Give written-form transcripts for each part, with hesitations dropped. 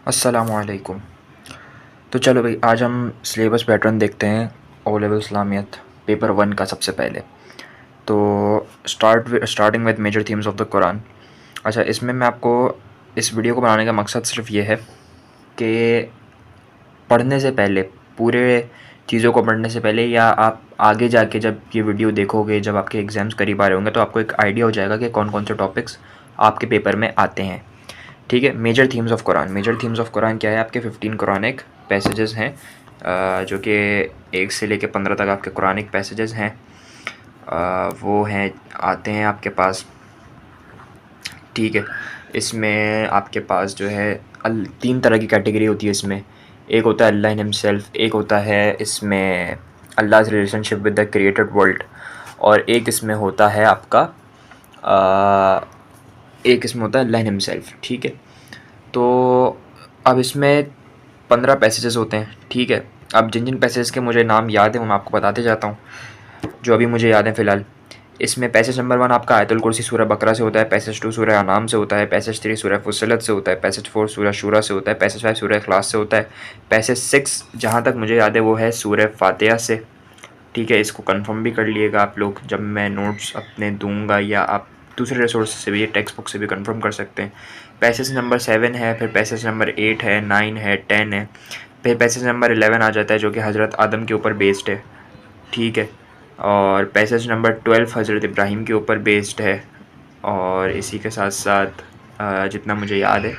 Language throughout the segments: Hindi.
अस्सलामुअलैकुम। तो चलो भाई, आज हम सिलेबस पैटर्न देखते हैं ओ लेवल इस्लामियत पेपर 1 का। सबसे पहले तो starting with major themes of the Quran. अच्छा, इसमें मैं आपको इस वीडियो को बनाने का मकसद सिर्फ ये है कि पढ़ने से पहले, पूरे चीज़ों को पढ़ने से पहले, या आप आगे जाके जब ये वीडियो देखोगे, जब आपके एग्ज़ाम्स करीब आ रहे होंगे, तो आपको एक आइडिया हो जाएगा कि कौन कौन से टॉपिक्स आपके पेपर में आते हैं। ठीक है। Major themes of Quran. Major themes of Quran क्या है? आपके 15 कुरानिक पैसेजेस हैं, जो कि 1 से लेकर 15 तक आपके कुरानिक पैसेजेस हैं। वो हैं, आते हैं आपके पास। ठीक है। इसमें आपके पास जो है 3 तरह की कैटेगरी होती है इसमें। एक होता है अल्लाह हिमसेल्फ, एक होता है इसमें Allah's relationship with the created world, और एक इसमें होता है आपका एक इसमें होता है अल्लाह हिमसेल्फ। ठीक है। तो अब इसमें 15 पैसेजेस होते हैं। ठीक है। अब जिन जिन पैसेज के मुझे नाम याद है वो मैं आपको बताते जाता हूँ, जो अभी मुझे याद है फ़िलहाल। इसमें पैसेज नंबर 1 आपका आयतुल कुर्सी सूरह बकरा से होता है। पैसेज 2 सूरह अनाम से होता है। पैसेज 3 सूरह फुस्सिलत से होता है। पैसेज 4 सूरह शूरा से होता है। पैसेज 5 सूरह इखलास से होता है। पैसेज 6 जहाँ तक मुझे याद है वो है सूरह फातिहा से। ठीक है। इसको कंफर्म भी कर लिएगा आप लोग, जब मैं नोट्स अपने दूंगा, या आप दूसरे रिसोर्स से भी, टेक्स्ट बुक से भी कंफर्म कर सकते हैं। पैसेज नंबर 7 है, फिर पैसेज नंबर 8 है, 9 है, 10 है, फिर पैसेज नंबर 11 आ जाता है जो कि हज़रत आदम के ऊपर बेस्ड है। ठीक है। और पैसेज नंबर 12 हज़रत इब्राहीम के ऊपर बेस्ड है। और इसी के साथ साथ जितना मुझे याद है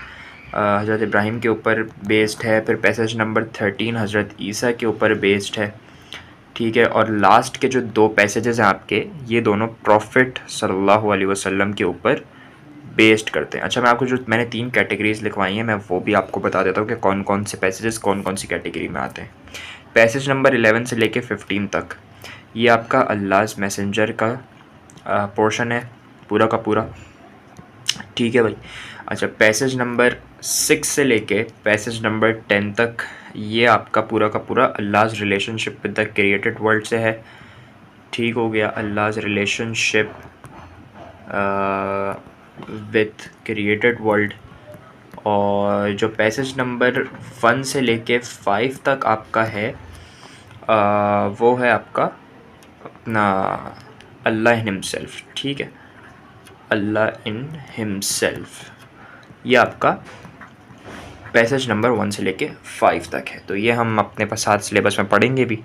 हज़रत इब्राहीम के ऊपर बेस्ड है। फिर पैसेज नंबर 13 हज़रत ईसा के ऊपर बेस्ड है। ठीक है। और लास्ट के जो 2 पैसेजेस हैं आपके, ये दोनों प्रॉफिट सल्लल्लाहु अलैहि वसल्लम के ऊपर बेस्ड करते हैं। अच्छा, मैं आपको जो मैंने 3 कैटेगरीज़ लिखवाई हैं, मैं वो भी आपको बता देता हूँ कि कौन कौन से पैसेजेस कौन कौन सी कैटेगरी में आते हैं। पैसेज नंबर 11 से लेके 15 तक ये आपका अल्लाह's मैसेंजर का पोर्शन है, पूरा का पूरा। ठीक है भाई। अच्छा, पैसेज नंबर 6 से लेके पैसेज नंबर 10 तक ये आपका पूरा का पूरा Allah's relationship with the created world से है। ठीक हो गया, Allah's relationship with created world. और जो पैसेज नंबर 1 से लेके 5 तक आपका है, वो है आपका अपना अल्लाह इन हिमसेल्फ। ठीक है, अल्लाह इन हिमसेल्फ, ये आपका पैसेज नंबर 1 से लेके 5 तक है। तो ये हम अपने पास साथ सिलेबस में पढ़ेंगे भी,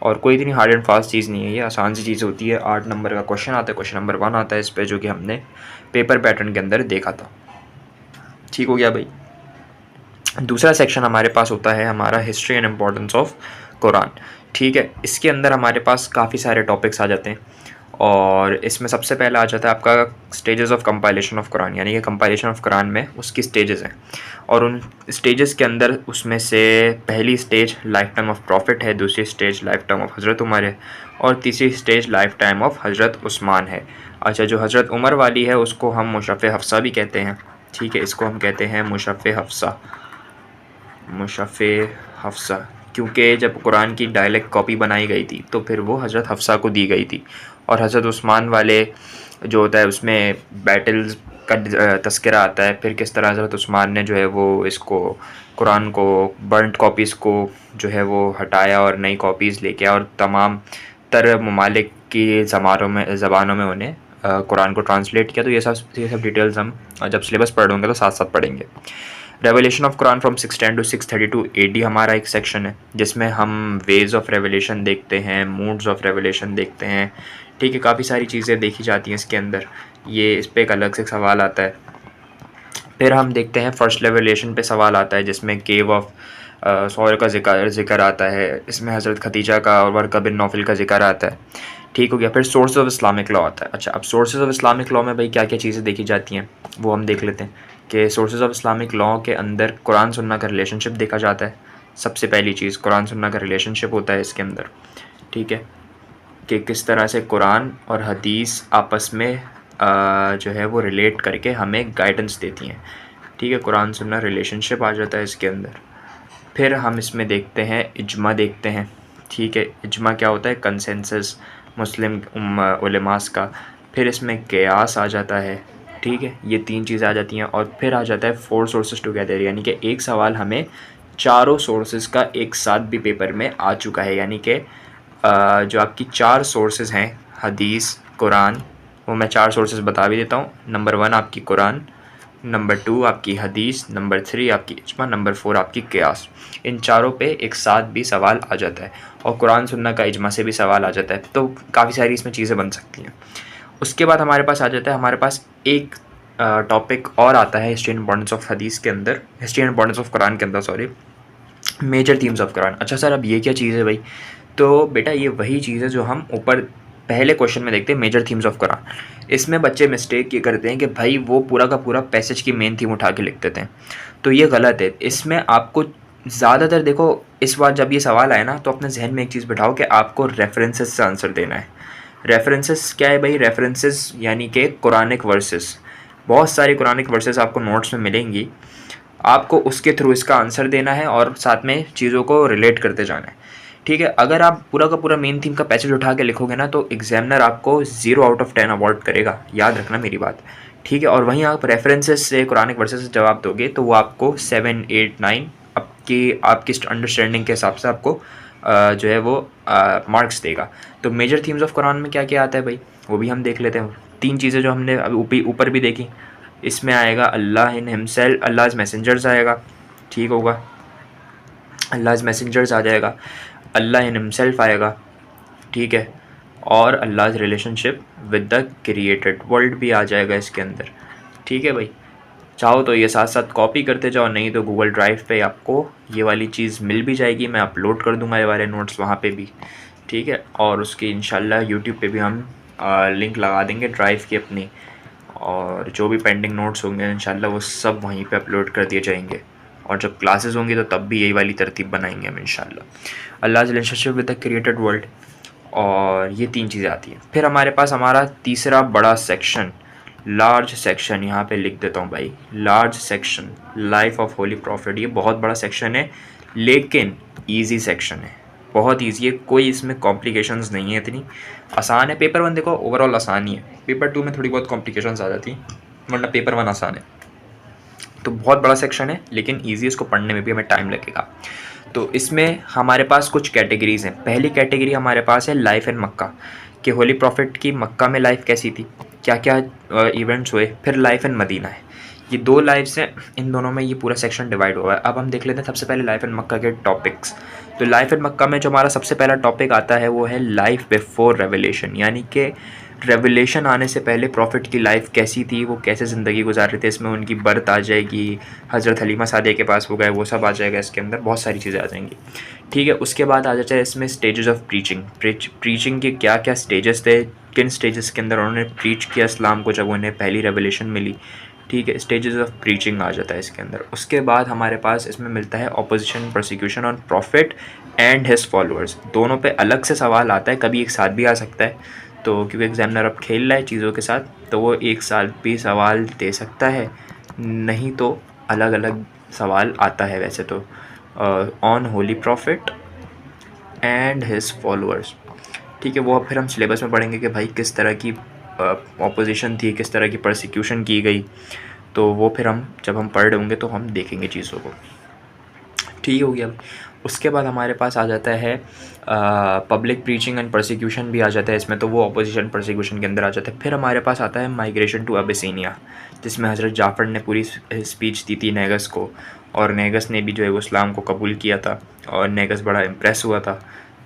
और कोई इतनी हार्ड एंड फास्ट चीज़ नहीं है, ये आसान सी चीज़ होती है। 8 नंबर का क्वेश्चन आता है, क्वेश्चन नंबर 1 आता है इस पर, जो कि हमने पेपर पैटर्न के अंदर देखा था। ठीक हो गया भाई। दूसरा सेक्शन हमारे पास होता है हमारा history and importance of Quran. ठीक है। इसके अंदर हमारे पास काफ़ी सारे टॉपिक्स आ जाते हैं, और इसमें सबसे पहला आ जाता है आपका stages of compilation of Quran, यानी कि कंपाइलेशन ऑफ कुरान में उसकी स्टेजेस हैं। और उन स्टेजेस के अंदर उसमें से पहली stage life time of profit है, दूसरी स्टेज लाइफ टाइम ऑफ हज़रत उमर है, और तीसरी स्टेज लाइफ टाइम ऑफ हज़रत उस्मान है। अच्छा, जो हज़रत उमर वाली है उसको हम मुशफ़े हफ्सा भी कहते हैं। ठीक है, इसको हम कहते हैं मुशफ़े हफ्सा। मुशफ़े हफ्सा, क्योंकि जब कुरान की डायलेक्ट कॉपी बनाई गई थी तो फिर वो हज़रत हफ्सा को दी गई थी। और हज़रत उस्मान वाले जो होता है उसमें बैटल्स का तस्करा आता है, फिर किस तरह हज़रत उस्मान ने जो है वो इसको कुरान को बर्नड कॉपीज़ को जो है वो हटाया और नई कॉपीज़ लेके आया, और तमाम तर ममालिक की ज़बानों में उन्हें कुरान को ट्रांसलेट किया। तो ये सब डिटेल्स हम जब सिलेबस पढ़ होंगे तो साथ साथ पढ़ेंगे। Revelation of Quran from 610 to 632 AD हमारा एक सेक्शन है, जिसमें हम वेज ऑफ रेवलेशन देखते हैं, मूड्स ऑफ रेवलेशन देखते हैं। ठीक है, काफ़ी सारी चीज़ें देखी जाती हैं इसके अंदर, ये इस पर एक अलग से सवाल आता है। फिर हम देखते हैं फर्स्ट रेवलेशन पे सवाल आता है, जिसमें केव ऑफ सौर का जिक्र आता है, इसमें हज़रत खदीजा का और वर्का बिन नौफल का जिक्र आता है। ठीक हो गया। फिर सोर्स ऑफ इस्लामिक लॉ आता है। अच्छा, अब सोर्सेज ऑफ इस्लामिक लॉ में भाई क्या क्या चीज़ें देखी जाती हैं वो हम देख लेते हैं कि सोर्सेज ऑफ इस्लामिक लॉ के अंदर कुरान सुन्ना का रिलेशनशिप देखा जाता है। सबसे पहली चीज़ कुरान सुन्ना का रिलेशनशिप होता है इसके अंदर। ठीक है, कि किस तरह से कुरान और हदीस आपस में जो है वो रिलेट करके हमें गाइडेंस देती हैं। ठीक है, कुरान सुन्ना रिलेशनशिप आ जाता है इसके अंदर। फिर हम इसमें देखते हैं इज्मा देखते हैं। ठीक है, इज्मा क्या होता है? कंसेंसस मुस्लिम उलेमास का। फिर इसमें क़यास आ जाता है। ठीक है, ये 3 चीज़ें आ जाती हैं। और फिर आ जाता है 4 सोर्सेज टुगेदर, यानी कि एक सवाल हमें चारों सोर्सेज का एक साथ भी पेपर में आ चुका है। यानी कि जो आपकी 4 सोर्सेज हैं, हदीस, कुरान, वो मैं 4 सोर्सेज बता भी देता हूँ। नंबर 1 आपकी कुरान, नंबर 2 आपकी हदीस, नंबर 3 आपकी इज्मा, नंबर 4 आपकी क़ियास। इन चारों पे एक साथ भी सवाल आ जाता है, और कुरान सुन्ना का इज्मा से भी सवाल आ जाता है। तो काफ़ी सारी इसमें चीज़ें बन सकती हैं। उसके बाद हमारे पास आ जाता है, हमारे पास एक टॉपिक और आता है हिस्ट्री एंड इम्पोर्टेंस ऑफ हदीस के अंदर, history and importance of Quran के अंदर, sorry, major themes of Quran. अच्छा सर, अब ये क्या चीज़ है भाई? तो बेटा ये वही चीज़ है जो हम ऊपर पहले क्वेश्चन में देखते हैं, मेजर थीम्स ऑफ कुरान। इसमें बच्चे मिस्टेक ये करते हैं कि भाई वो पूरा का पूरा पैसेज की मेन थीम उठा के लिख देते हैं, तो ये गलत है। इसमें आपको ज़्यादातर, देखो इस बार जब ये सवाल आए ना, तो अपने जहन में एक चीज़ बिठाओ कि आपको रेफरेंसेस से आंसर देना है। रेफरेंसेस क्या है भाई? रेफरेंसेस यानी कि कुरानिक वर्सेस। बहुत सारी कुरानिक वर्सेस आपको नोट्स में मिलेंगी, आपको उसके थ्रू इसका आंसर देना है और साथ में चीज़ों को रिलेट करते जाना है। ठीक है, अगर आप पूरा का पूरा मेन थीम का पैसेज उठा के लिखोगे ना, तो एग्जामिनर आपको 0 आउट ऑफ 10 अवॉर्ड करेगा, याद रखना मेरी बात। ठीक है, और वहीं आप रेफरेंसेस से, कुरानिक वर्सेस से जवाब दोगे तो वो आपको 7, 8, 9 आपकी अंडरस्टैंडिंग के हिसाब से आपको जो है वो मार्क्स देगा। तो मेजर थीम्स ऑफ कुरान में क्या क्या आता है भाई, वो भी हम देख लेते हैं। 3 चीज़ें जो हमने अभी ऊपर भी देखी, इसमें आएगा अल्लाह इन हिमसेल्फ, अल्लाह मैसेंजर्स आएगा, ठीक होगा, अल्लाह मैसेंजर्स आ जाएगा, अल्लाह इन हिमसेल्फ आएगा, ठीक है, और Allah relationship with the created world भी आ जाएगा इसके अंदर। ठीक है भाई, चाहो तो ये साथ साथ कॉपी करते जाओ, नहीं तो गूगल ड्राइव पे आपको ये वाली चीज़ मिल भी जाएगी, मैं अपलोड कर दूंगा ये वाले नोट्स वहाँ पे भी। ठीक है, और उसकी इंशाल्लाह यूट्यूब पे भी हम लिंक लगा देंगे ड्राइव की अपनी, और जो भी पेंडिंग नोट्स होंगे इंशाल्लाह वो सब वहीं पे अपलोड कर दिए जाएंगे। और जब क्लासेस होंगी तो तब भी यही वाली तरतीब बनाएंगे हम इंशाल्लाह। Allah relationship with the created world, और ये 3 चीज़ें आती हैं। फिर हमारे पास हमारा तीसरा बड़ा सेक्शन, लार्ज सेक्शन, यहाँ पे लिख देता हूँ भाई, large section, life of holy prophet. ये बहुत बड़ा सेक्शन है, लेकिन ईजी सेक्शन है, बहुत ईजी है, कोई इसमें कॉम्प्लिकेशंस नहीं है, इतनी आसान है। पेपर 1 देखो ओवरऑल आसान ही है, पेपर 2 में थोड़ी बहुत कॉम्प्लिकेशंस आ जाती हैं, वरना पेपर 1 आसान है। तो बहुत बड़ा सेक्शन है, लेकिन ईजी, इसको पढ़ने में भी हमें टाइम लगेगा। तो इसमें हमारे पास कुछ कैटेगरीज़ हैं। पहली कैटेगरी हमारे पास है लाइफ इन मक्का, कि होली प्रॉफिट की मक्का में लाइफ कैसी थी, क्या क्या इवेंट्स हुए। फिर लाइफ इन मदीना है, ये 2 लाइफ्स हैं, इन दोनों में ये पूरा सेक्शन डिवाइड हुआ है। अब हम देख लेते हैं सबसे पहले लाइफ इन मक्का के टॉपिक्स। तो लाइफ इन मक्का में जो हमारा सबसे पहला टॉपिक आता है वो है लाइफ बिफोर रेवलेशन, यानी कि रेवलेशन आने से पहले प्रॉफिट की लाइफ कैसी थी, वो कैसे ज़िंदगी गुजार रहे थे। इसमें उनकी बर्थ आ जाएगी, हज़रत हलीमा सादिया के पास वो गए, वो सब आ जाएगा इसके अंदर, बहुत सारी चीज़ें आ जाएंगी। ठीक है, उसके बाद आ जाता है इसमें स्टेजेस ऑफ प्रीचिंग, प्रीचिंग के क्या क्या स्टेजेस थे, किन स्टेजेस के अंदर उन्होंने प्रीच किया इस्लाम को जब उन्हें पहली रेवलेशन मिली। ठीक है, स्टेजेस ऑफ प्रीचिंग आ जाता है इसके अंदर। उसके बाद हमारे पास इसमें मिलता है opposition persecution on profit and his followers. दोनों पे अलग से सवाल आता है, कभी एक साथ भी आ सकता है, तो क्योंकि एग्जामिनर अब खेल रहा है चीज़ों के साथ, तो वो एक साथ भी सवाल दे सकता है, नहीं तो अलग अलग सवाल आता है वैसे तो, on holy prophet and his followers. ठीक है, वो अब फिर हम सिलेबस में पढ़ेंगे कि भाई किस तरह की ऑपोजिशन थी, किस तरह की परसिक्यूशन की गई, तो वो फिर हम जब हम पढ़ रहे होंगे तो हम देखेंगे चीज़ों को। ठीक हो गया। उसके बाद हमारे पास आ जाता है पब्लिक प्रीचिंग एंड परसिक्यूशन भी आ जाता है इसमें, तो वो अपोजिशन परसिक्यूशन के अंदर आ जाता है। फिर हमारे पास आता है माइग्रेशन टू अबिसिनिया, जिसमें हज़रत जाफ़र ने पूरी स्पीच दी थी नेगस को, और नेगस ने भी जो है वो इस्लाम को कबूल किया था, और नेगस बड़ा इम्प्रेस हुआ था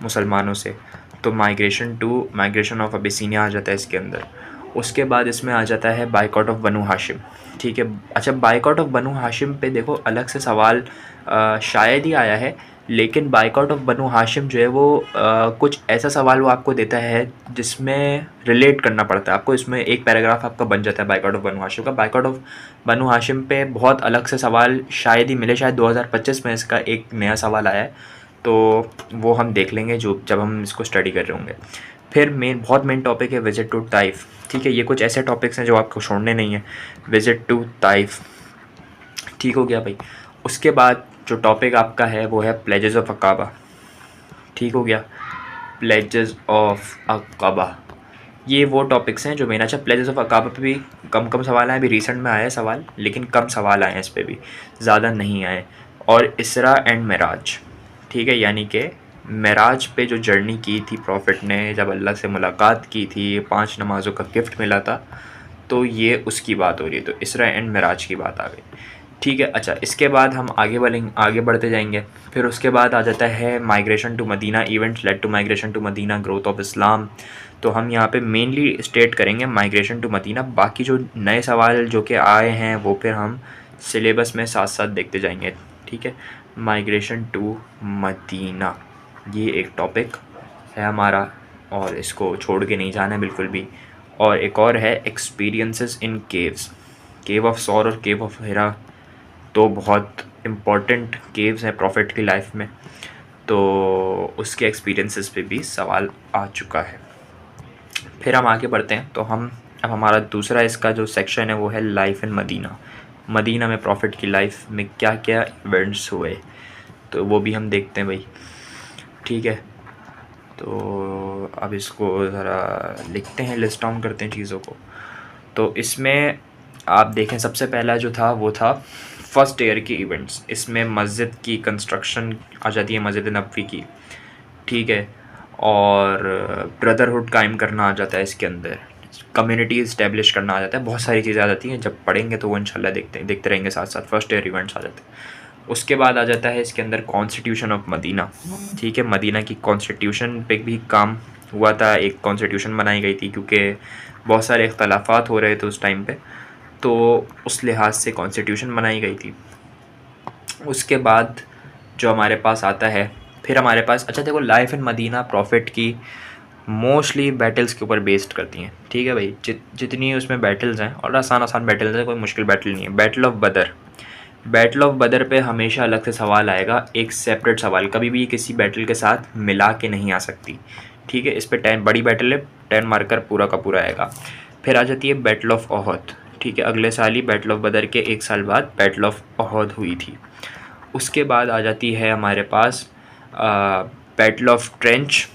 मुसलमानों से। तो माइग्रेशन ऑफ अबिसिनिया आ जाता है इसके अंदर। उसके बाद इसमें आ जाता है बाइकआउट ऑफ बनु हाशिम। ठीक है, अच्छा बाइकआउट ऑफ बनु हाशिम पे देखो अलग से सवाल शायद ही आया है, लेकिन बाइकआउट ऑफ बनु हाशिम जो है वो कुछ ऐसा सवाल वो आपको देता है जिसमें रिलेट करना पड़ता है आपको। इसमें एक पैराग्राफ आपका बन जाता है बाइकआउट ऑफ बनु हाशिम का। बाइकआउट ऑफ बनु हाशिम पे बहुत अलग से सवाल शायद ही मिले, शायद 2025 में इसका एक नया सवाल आया है, तो वो हम देख लेंगे जब हम इसको स्टडी कर रहे होंगे। फिर बहुत मेन टॉपिक है विज़िट टू ताइफ। ठीक है, ये कुछ ऐसे टॉपिक्स हैं जो आपको छोड़ने नहीं है। विज़िट टू ताइफ, ठीक हो गया भाई। उसके बाद जो टॉपिक आपका है वो है प्लेजेस ऑफ अकाबा। ठीक हो गया, प्लेजेस ऑफ अकाबा, ये वो टॉपिक्स हैं जो मेन। अच्छा, प्लेजेस ऑफ अकाबा पे भी कम कम सवाल आए, अभी रिसेंट में आए सवाल, लेकिन कम सवाल आए हैं इस पे भी, ज़्यादा नहीं आए। और इसरा एंड मेराज, ठीक है, यानी कि मेराज पे जो जर्नी की थी प्रॉफिट ने, जब अल्लाह से मुलाकात की थी, 5 नमाज़ों का गिफ्ट मिला था, तो ये उसकी बात हो रही है, तो इसरा एंड मेराज की बात आ गई, ठीक है। अच्छा, इसके बाद हम आगे बढ़ते जाएंगे। फिर उसके बाद आ जाता है migration to Medina, events led to migration to Medina, growth of Islam. तो हम यहाँ पे मेनली स्टेट करेंगे माइग्रेशन टू मदीना, बाकी जो नए सवाल जो कि आए हैं वो फिर हम सिलेबस में साथ साथ देखते जाएंगे, ठीक है। माइग्रेशन टू मदीना ये एक टॉपिक है हमारा, और इसको छोड़ के नहीं जाना है बिल्कुल भी। और एक और है experiences in caves, cave of सौर और केव ऑफ हिरा, तो बहुत इम्पॉर्टेंट केव्स हैं प्रॉफिट की लाइफ में, तो उसके एक्सपीरियंसेस पे भी सवाल आ चुका है। फिर हम आगे बढ़ते हैं, तो अब हमारा दूसरा इसका जो सेक्शन है वो है लाइफ इन मदीना। मदीना में प्रॉफिट की लाइफ में क्या क्या इवेंट्स हुए, तो वो भी हम देखते हैं भाई, ठीक है। तो अब इसको ज़रा लिखते हैं, लिस्ट डाउन करते हैं चीज़ों को। तो इसमें आप देखें, सबसे पहला जो था वो था फर्स्ट ईयर की इवेंट्स। इसमें मस्जिद की कंस्ट्रक्शन आ जाती है, मस्जिद नबवी की, ठीक है, और ब्रदरहुड कायम करना आ जाता है इसके अंदर, कम्युनिटी इस्टेब्लिश करना आ जाता है, बहुत सारी चीज़ें आ जाती हैं। जब पढ़ेंगे तो वो इंशाल्लाह देखते रहेंगे साथ साथ, फर्स्ट ईयर इवेंट्स आ जाते हैं। उसके बाद आ जाता है इसके अंदर कॉन्स्टिट्यूशन ऑफ मदीना, ठीक है। मदीना की कॉन्स्टिट्यूशन पे भी काम हुआ था, एक कॉन्स्टिट्यूशन बनाई गई थी, क्योंकि बहुत सारे इख्तलाफात हो रहे थे उस टाइम पे, तो उस लिहाज से कॉन्स्टिट्यूशन बनाई गई थी। उसके बाद जो हमारे पास आता है, फिर हमारे पास, अच्छा देखो, लाइफ इन मदीना प्रॉफिट की मोस्टली बैटल्स के ऊपर बेस्ड करती हैं, ठीक है भाई। जितनी उसमें बैटल्स हैं, और आसान बैटल्स हैं, कोई मुश्किल बैटल नहीं है। बैटल ऑफ बदर, बैटल ऑफ बदर पे हमेशा अलग से सवाल आएगा, एक सेपरेट सवाल, कभी भी किसी बैटल के साथ मिला के नहीं आ सकती, ठीक है। इस पर 10 बड़ी बैटल है, 10 मार्कर पूरा का पूरा आएगा। फिर आ जाती है बैटल ऑफ ओहद, ठीक है, अगले साल ही बैटल ऑफ बदर के 1 साल बाद बैटल ऑफ ओहद हुई थी। उसके बाद आ जाती है हमारे पास बैटल ऑफ ट्रेंच,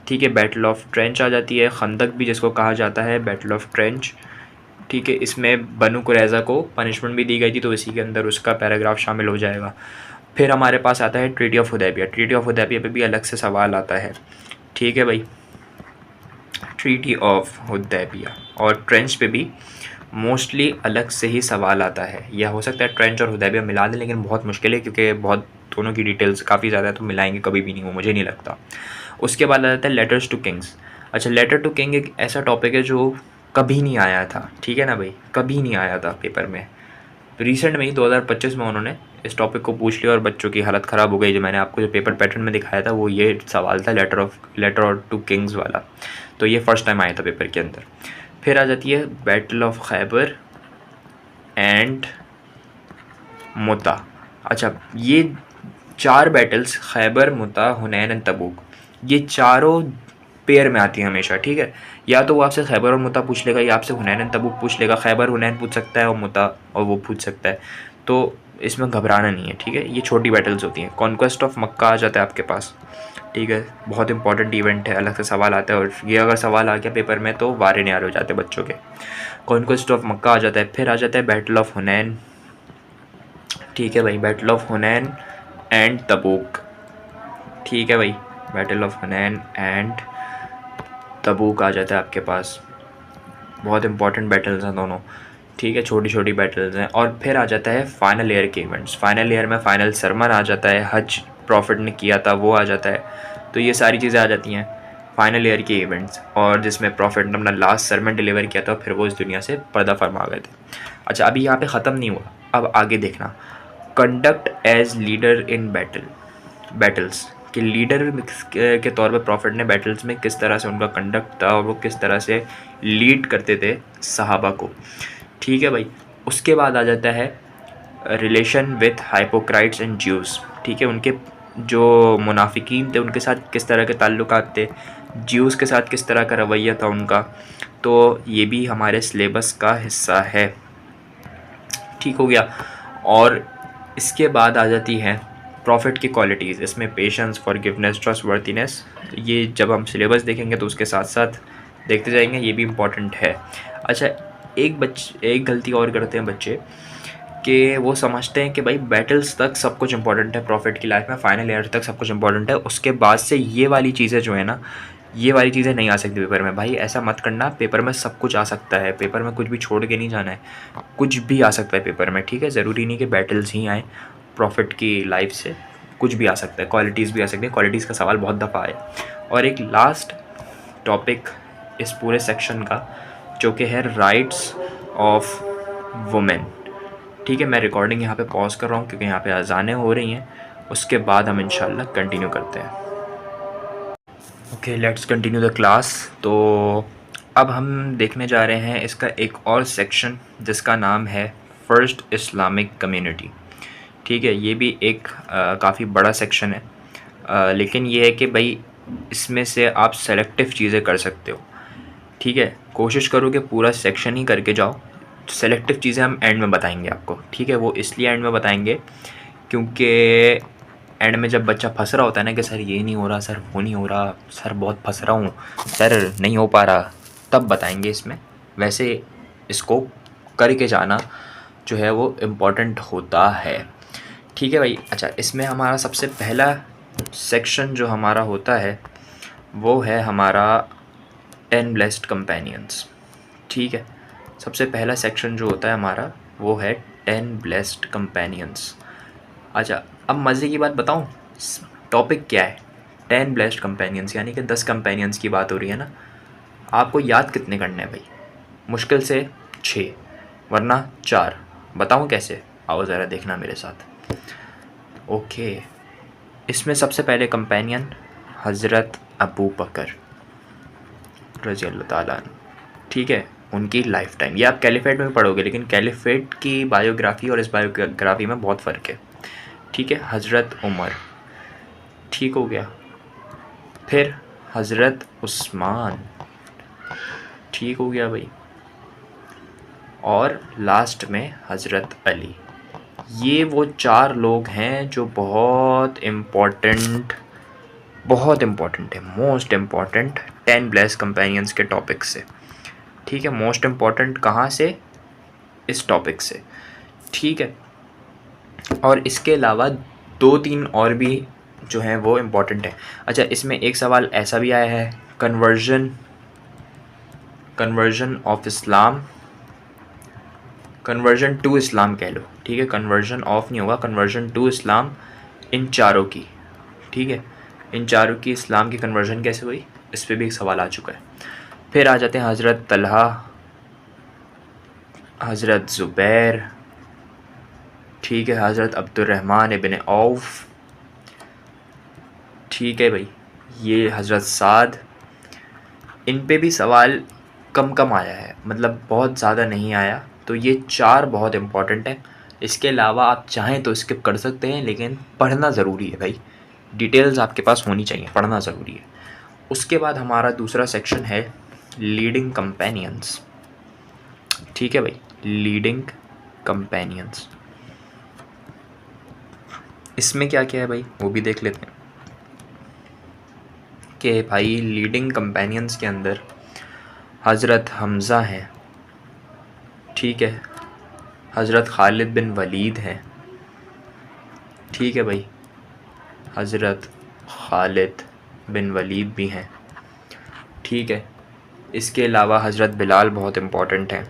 ठीक है, बैटल ऑफ ट्रेंच आ जाती है, खंदक भी जिसको कहा जाता है, बैटल ऑफ ट्रेंच, ठीक है। इसमें बनु कुरैज़ा को पनिशमेंट भी दी गई थी, तो इसी के अंदर उसका पैराग्राफ शामिल हो जाएगा। फिर हमारे पास आता है treaty of Hudaybiyyah, treaty of Hudaybiyyah पे भी अलग से सवाल आता है, ठीक है भाई, ट्रीटी ऑफ हुदैबिया। और ट्रेंच पे भी मोस्टली अलग से ही सवाल आता है, या हो सकता है ट्रेंच और हुदैबिया मिला दें, लेकिन बहुत मुश्किल है, क्योंकि बहुत दोनों की डिटेल्स काफ़ी ज़्यादा है, तो मिलाएंगे कभी भी नहीं, वो मुझे नहीं लगता। उसके बाद आ जाता है लेटर्स टू किंग्स। अच्छा, लेटर टू किंग एक ऐसा टॉपिक है जो कभी नहीं आया था, ठीक है ना भाई, कभी नहीं आया था पेपर में। रिसेंट में ही 2025 में उन्होंने इस टॉपिक को पूछ लिया और बच्चों की हालत ख़राब हो गई। जो मैंने आपको जो पेपर पैटर्न में दिखाया था वो ये सवाल था, लेटर टू किंग्स वाला, तो ये फर्स्ट टाइम आया था पेपर के अंदर। फिर आ जाती है बैटल ऑफ खैबर एंड मुता। अच्छा, ये 4 बैटल्स, खैबर, मुता, हुनैन एंड तबूक, ये चारों पेयर में आती है हमेशा, ठीक है। या तो वो आपसे खैबर और मुता पूछ लेगा, या आपसे हुनैन एंड तबूक पूछ लेगा, खैबर हुनैन पूछ सकता है और मुता और वो पूछ सकता है, तो इसमें घबराना नहीं है, ठीक है। ये छोटी बैटल्स होती हैं। कॉन्क्वेस्ट ऑफ मक्का आ जाता है आपके पास, ठीक है, बहुत इंपॉर्टेंट इवेंट है, अलग से सवाल आता है, और ये अगर सवाल आ गया पेपर में तो वारे न्यारे हो जाते हैं बच्चों के। कॉन्क्वेस्ट ऑफ मक्का आ जाता है। फिर आ जाता है बैटल ऑफ हुनैन, ठीक है भाई, बैटल ऑफ हुनैन एंड तबूक, ठीक है भाई, बैटल ऑफ हुनैन एंड तबूक आ जाता है आपके पास। बहुत इंपॉर्टेंट बैटल्स हैं दोनों, ठीक है, छोटी छोटी बैटल्स हैं। और फिर आ जाता है फाइनल ईयर के इवेंट्स। फाइनल ईयर में फाइनल सरमन आ जाता है, हज प्रॉफिट ने किया था वो आ जाता है, तो ये सारी चीज़ें आ जाती हैं फाइनल ईयर के इवेंट्स, और जिसमें प्रॉफिट ने अपना लास्ट सरमन डिलीवर किया था, फिर वो इस दुनिया से पर्दा फरमा गए थे। अच्छा, अभी यहाँ पे ख़त्म नहीं हुआ, अब आगे देखना। Conduct as leader in battles, कि लीडर के तौर पे प्रॉफिट ने बैटल्स में किस तरह से उनका कंडक्ट था, और वो किस तरह से लीड करते थे सहाबा को, ठीक है भाई। उसके बाद आ जाता है relation with hypocrites and Jews, ठीक है, उनके जो मुनाफिकीन थे उनके साथ किस तरह के ताल्लुकात थे, ज्यूज़ के साथ किस तरह का रवैया था उनका, तो ये भी हमारे सिलेबस का हिस्सा है, ठीक हो गया। और इसके बाद आ जाती है प्रॉफिट की क्वालिटीज़, इसमें पेशेंस, फॉरगिवनेस, ट्रस्टवर्थीनेस, ये जब हम सिलेबस देखेंगे तो उसके साथ साथ देखते जाएंगे, ये भी इम्पॉर्टेंट है। अच्छा, एक गलती और करते हैं बच्चे कि वो समझते हैं कि भाई बैटल्स तक सब कुछ इंपॉर्टेंट है, प्रॉफिट की लाइफ में फाइनल ईयर तक सब कुछ इंपॉर्टेंट है, उसके बाद से ये वाली चीज़ें जो है ना, ये वाली चीज़ें नहीं आ सकती पेपर में। भाई ऐसा मत करना, पेपर में सब कुछ आ सकता है, पेपर में कुछ भी छोड़ के नहीं जाना है, कुछ भी आ सकता है पेपर में, ठीक है। ज़रूरी नहीं कि बैटल्स ही आए, प्रॉफिट की लाइफ से कुछ भी आ सकता है, क्वालिटीज़ भी आ सकती है, क्वालिटीज़ का सवाल बहुत दफ़ा आए। और एक लास्ट टॉपिक इस पूरे सेक्शन का जो कि है राइट्स ऑफ वुमेन, ठीक है। मैं रिकॉर्डिंग यहाँ पे पॉज कर रहा हूँ क्योंकि यहाँ पे अजानें हो रही हैं, उसके बाद हम इंशाल्लाह कंटिन्यू करते हैं। Okay, let's continue the class. तो अब हम देखने जा रहे हैं इसका एक और सेक्शन जिसका नाम है फ़र्स्ट इस्लामिक कम्युनिटी, ठीक है। ये भी एक काफ़ी बड़ा सेक्शन है, लेकिन ये है कि भाई इसमें से आप सेलेक्टिव चीज़ें कर सकते हो, ठीक है। कोशिश करो कि पूरा सेक्शन ही करके जाओ, सेलेक्टिव चीज़ें हम एंड में बताएंगे आपको, ठीक है। वो इसलिए एंड में बताएंगे क्योंकि एंड में जब बच्चा फंस रहा होता है ना कि सर ये नहीं हो रहा, सर वो नहीं हो रहा, सर बहुत फंस रहा हूँ, सर नहीं हो पा रहा, तब बताएंगे इसमें। वैसे इसको करके जाना जो है वो इम्पॉर्टेंट होता है, ठीक है भाई। अच्छा, इसमें हमारा सबसे पहला सेक्शन जो हमारा होता है वो है हमारा 10 ब्लेस्ड कंपेनियंस, ठीक है। सबसे पहला सेक्शन जो होता है हमारा वो है 10 ब्लेस्ड कंपेनियंस। अच्छा, अब मज़े की बात बताऊं, टॉपिक क्या है? 10 ब्लेस्ड कंपेनियंस, यानी कि 10 कंपेनियंस की बात हो रही है ना। आपको याद कितने करने हैं भाई? मुश्किल से 6, वरना 4। बताऊं कैसे? आओ ज़रा देखना मेरे साथ। ओके, इसमें सबसे पहले कंपेनियन हज़रत अबू बकर रज़ी अल्लाह ताला अन्हु, ठीक है। उनकी लाइफ टाइम, ये आप कैलिफेट में पढ़ोगे, लेकिन कैलिफेट की बायोग्राफ़ी और इस बायोग्राफ़ी में बहुत फ़र्क है, ठीक है। हज़रत उमर, ठीक हो गया। फिर हज़रत उस्मान, ठीक हो गया भाई। और लास्ट में हज़रत अली। ये वो 4 लोग हैं जो बहुत इम्पॉर्टेंट है, मोस्ट इम्पॉर्टेंट 10 ब्लेस्ड कंपेनियंस के टॉपिक से, ठीक है। मोस्ट इम्पॉर्टेंट कहाँ से? इस टॉपिक से, ठीक है। और इसके अलावा 2-3 और भी जो हैं वो इम्पॉर्टेंट है। अच्छा, इसमें एक सवाल ऐसा भी आया है, conversion of Islam, conversion to Islam कह लो, ठीक है। कन्वर्जन ऑफ नहीं होगा, कन्वर्जन टू इस्लाम इन चारों की, ठीक है। इन चारों की इस्लाम की कन्वर्जन कैसे हुई, इस पर भी एक सवाल आ चुका है। फिर आ जाते हैं हज़रत तलहा, हज़रत ज़ुबैर, ठीक है। हज़रत अब्दुर्रहमान इब्न औफ, ठीक है भाई। ये हज़रत साद, इन पे भी सवाल कम कम आया है, मतलब बहुत ज़्यादा नहीं आया। तो ये 4 बहुत इम्पॉर्टेंट है। इसके अलावा आप चाहें तो स्किप कर सकते हैं, लेकिन पढ़ना ज़रूरी है भाई, डिटेल्स आपके पास होनी चाहिए, पढ़ना ज़रूरी है। उसके बाद हमारा दूसरा सेक्शन है लीडिंग कंपेनियंस, ठीक है भाई। लीडिंग कंपेनियंस, इसमें क्या क्या है भाई वो भी देख लेते हैं कि भाई लीडिंग कंपेनियंस के अंदर हज़रत हमज़ा हैं, ठीक है। हज़रत खालिद बिन वलीद हैं, ठीक है भाई। हज़रत खालिद बिन वलीद भी हैं, ठीक है। इसके अलावा हज़रत बिलाल बहुत इम्पॉर्टेंट हैं,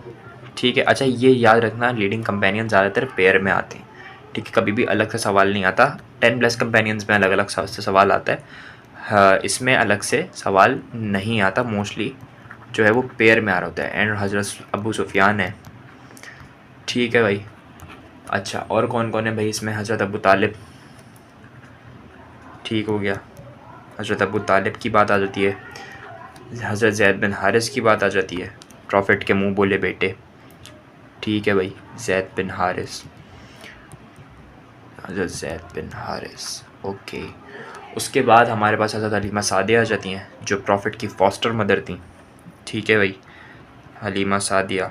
ठीक है। अच्छा, ये याद रखना, लीडिंग कंपेनियन ज़्यादातर पेयर में आते हैं, ठीक है। कभी भी अलग से सवाल नहीं आता। 10 प्लस कंपेनियंस में अलग अलग से सवाल आता है, हाँ, इसमें अलग से सवाल नहीं आता, मोस्टली जो है वो पेयर में आ रहा होता है। एंड हज़रत अबू सुफियान है, ठीक है भाई। अच्छा, और कौन कौन है भाई इसमें? हज़रत अबू तालिब, ठीक हो गया। हज़रत अबू तालिब की बात आ जाती है, हज़रत ज़ैद बिन हारिस की बात आ जाती है, प्रॉफिट के मुंह बोले बेटे, ठीक है भाई। ज़ैद बिन हारिस, हज़रत ज़ैद बिन हारिस, ओके। उसके बाद हमारे पास हज़रत हलीमा सादिया आ जाती हैं जो प्रॉफिट की फॉस्टर मदर थी, ठीक है भाई। हलीमा सादिया,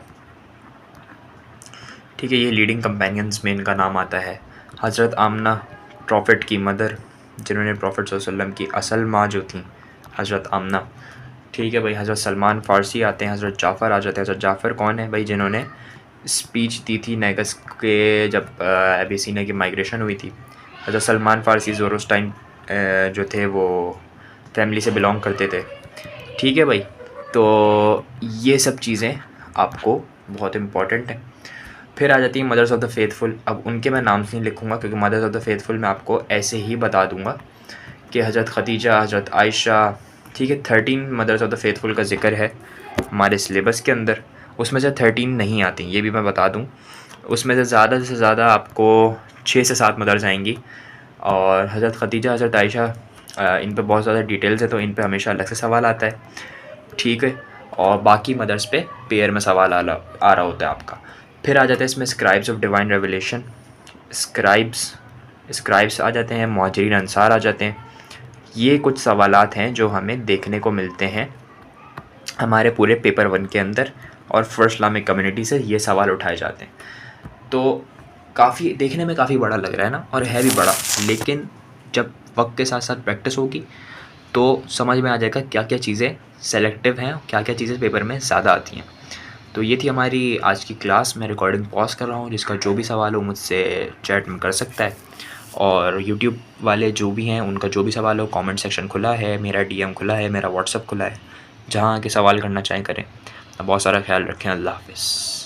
ठीक है। ये लीडिंग कंपेनियंस में इनका नाम आता है। हज़रत आमना, प्रॉफिट की मदर, जिन्होंने प्रॉफिट सल्लल्लाहु अलैहि वसल्लम की असल माँ जो थी हज़रत आमना, ठीक है भाई, हज़रत सलमान फ़ारसी आते हैं, हज़रत जाफ़र आ जाते हैं। हज़रत जाफ़र कौन है भाई? जिन्होंने स्पीच दी थी नेगस के जब एबीसीनिया की माइग्रेशन हुई थी। हज़रत सलमान फ़ारसी ज़ोरोस्टाइन जो थे वो फैमिली से बिलोंग करते थे। ठीक है भाई, तो ये सब चीज़ें आपको बहुत इम्पॉर्टेंट हैं। फिर आ जाती है मदर्स ऑफ़ द फेथफुल। अब उनके मैं नाम नहीं लिखूँगा क्योंकि मदर्स ऑफ़ द फेथफुल मैं आपको ऐसे ही बता दूँगा कि हज़रत ख़दीजा, हज़रत आयशा, ठीक है। 13 मदर्स ऑफ़ द फेथफुल का ज़िक्र है हमारे सिलेबस के अंदर। उसमें से 13 नहीं आती, ये भी मैं बता दूँ। उसमें से ज़्यादा आपको 6 से 7 मदर्स आएंगी। और हज़रत ख़दीजा, हज़रत आयशा, इन पे बहुत ज़्यादा डिटेल्स है, तो इन पे हमेशा अलग से सवाल आता है, ठीक है। और बाकी मदर्स पे पेयर में सवाल आ रहा होता है आपका। फिर आ जाता है इसमें scribes of divine revelation. Scribes आ जाते हैं, मुहाजिरीन अंसार आ जाते हैं। ये कुछ सवालात हैं जो हमें देखने को मिलते हैं हमारे पूरे पेपर 1 के अंदर, और फर्स्ट इस्लामिक कम्युनिटी से ये सवाल उठाए जाते हैं। तो काफ़ी देखने में काफ़ी बड़ा लग रहा है ना, और है भी बड़ा, लेकिन जब वक्त के साथ साथ प्रैक्टिस होगी तो समझ में आ जाएगा क्या क्या चीज़ें सेलेक्टिव हैं, क्या क्या चीज़ें पेपर में ज़्यादा आती हैं। तो ये थी हमारी आज की क्लास। मैं रिकॉर्डिंग पॉज कर रहा हूँ, जिसका जो भी सवाल हो मुझसे चैट में कर सकता है, और यूट्यूब वाले जो भी हैं उनका जो भी सवाल हो, कमेंट सेक्शन खुला है, मेरा डीएम खुला है, मेरा व्हाट्सअप खुला है, जहाँ आके सवाल करना चाहें करें। बहुत सारा ख्याल रखें। अल्लाह हाफ़िज़।